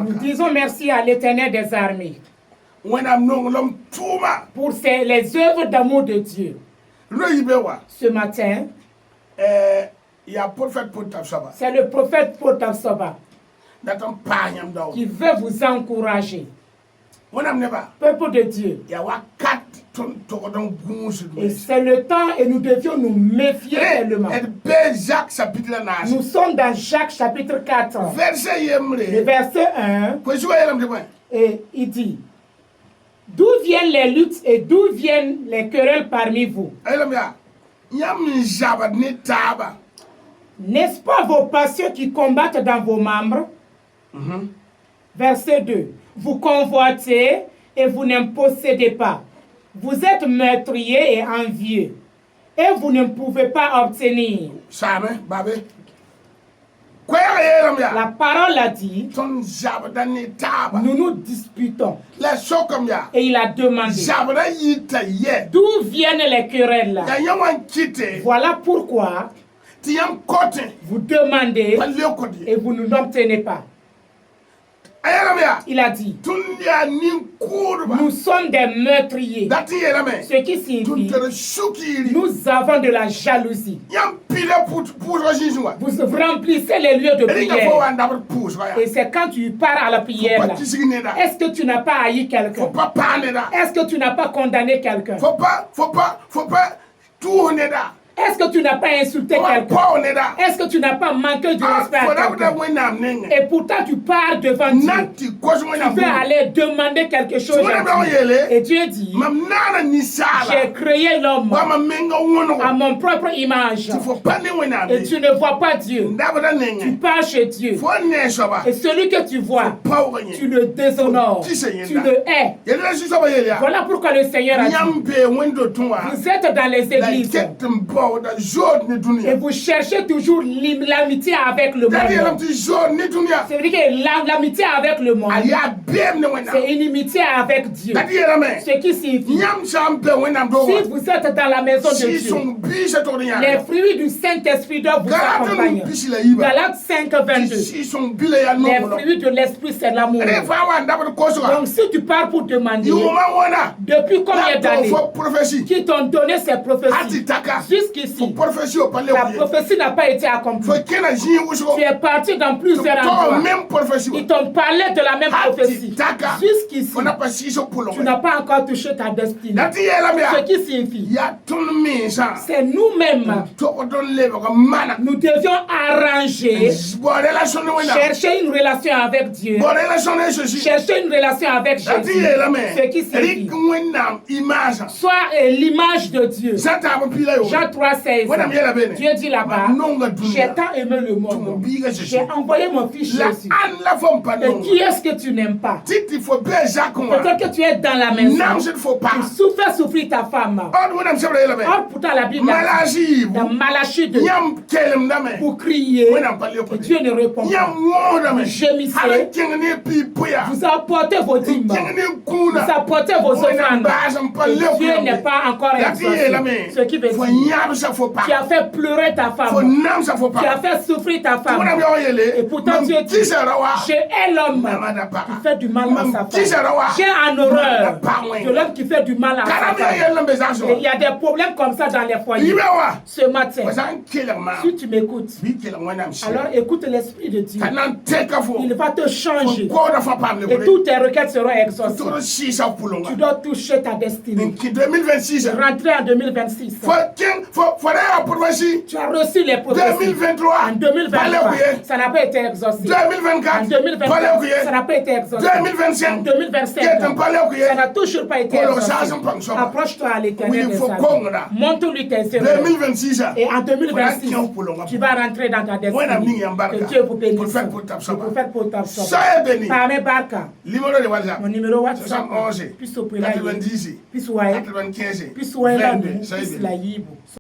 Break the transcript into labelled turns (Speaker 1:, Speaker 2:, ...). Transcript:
Speaker 1: Nous disons merci à l'Éternel des armées pour les œuvres d'amour de Dieu. Ce matin, c'est le prophète Potapsoba qui veut vous encourager. Peuple de Dieu. Et c'est le temps et nous devions nous méfier tellement. Nous sommes dans Jacques chapitre 4. Le verset 1. Et il dit: d'où viennent les luttes et d'où viennent les querelles parmi vous? N'est-ce pas vos passions qui combattent dans vos membres? Verset 2. Vous convoitez et vous ne possédez pas. Vous êtes meurtriers et envieux, et vous ne pouvez pas obtenir. La parole a dit, nous nous disputons. Et il a demandé, d'où viennent les querelles là? Voilà pourquoi vous demandez et vous ne l'obtenez pas. Il a dit, nous sommes des meurtriers. Ce qui signifie, nous avons de la jalousie. Vous remplissez les lieux de prière. Et c'est quand tu pars à la prière là. Est-ce que tu n'as pas haï quelqu'un? Est-ce que tu n'as pas condamné quelqu'un? Est-ce que tu n'as pas insulté quelqu'un? Est-ce que tu n'as pas manqué du respect à quelqu'un? Et pourtant tu pars devant Dieu. Tu veux aller demander quelque chose à Dieu. Et Dieu dit, j'ai créé l'homme à mon propre image. Et tu ne vois pas Dieu. Tu pars chez Dieu. Et celui que tu vois, tu le déshonores. Tu le hais. Voilà pourquoi le Seigneur a dit, vous êtes dans les églises et vous cherchez toujours l'amitié avec le monde. C'est-à-dire que l'amitié avec le monde, c'est une amitié avec Dieu. Ce qui signifie, si vous êtes dans la maison de Dieu, les fruits du Saint-Esprit doivent vous accompagner. Galates 5, 22. Les fruits de l'Esprit, c'est l'amour. Donc si tu pars pour demander, depuis combien d'années qui t'ont donné ces prophéties, jusqu'ici, la prophétie n'a pas été accomplie. Tu es parti dans plusieurs endroits. Ils t'ont parlé de la même prophétie. Jusqu'ici, tu n'as pas encore touché ta destinée. Ce qui signifie, c'est nous-mêmes. Nous devions arranger, chercher une relation avec Dieu, chercher une relation avec Jésus. Ce qui signifie, soit l'image de Dieu. Jean 3, 16. Dieu dit là-bas, j'ai tant aimé le monde, j'ai envoyé mon fils Jésus. Et qui est-ce que tu n'aimes pas? Peut-être que tu es dans la maison, tu fais souffrir ta femme. Or pourtant la Bible a dit, dans Malachie 2, vous criez et Dieu ne répond pas. Vous gémissez, vous apportez vos dîmes, vous apportez vos offrandes, et Dieu n'est pas encore exaucé. Ce qui veut dire, tu as fait pleurer ta femme, tu as fait souffrir ta femme, et pourtant Dieu dit, je hais l'homme qui fait du mal à sa femme. J'ai en horreur de l'homme qui fait du mal à sa femme. Et il y a des problèmes comme ça dans les foyers. Ce matin, si tu m'écoutes, alors écoute l'Esprit de Dieu. Il va te changer et toutes tes requêtes seront exaucées. Tu dois toucher ta destinée. Rentrer en 2026. Tu as reçu les prophéties. En 2023, ça n'a pas été exaucé. En 2024, ça n'a pas été exaucé. En 2025, ça n'a toujours pas été exaucé. Approche-toi à l'Éternel des armées. Montre-lui tes erreurs. Et en 2026, tu vas rentrer dans ta destinée. Que Dieu vous bénisse. Le prophète Potapsoba. Pame Barka. Mon numéro WhatsApp. Puis 90. Puis 95. Puis la Yibo.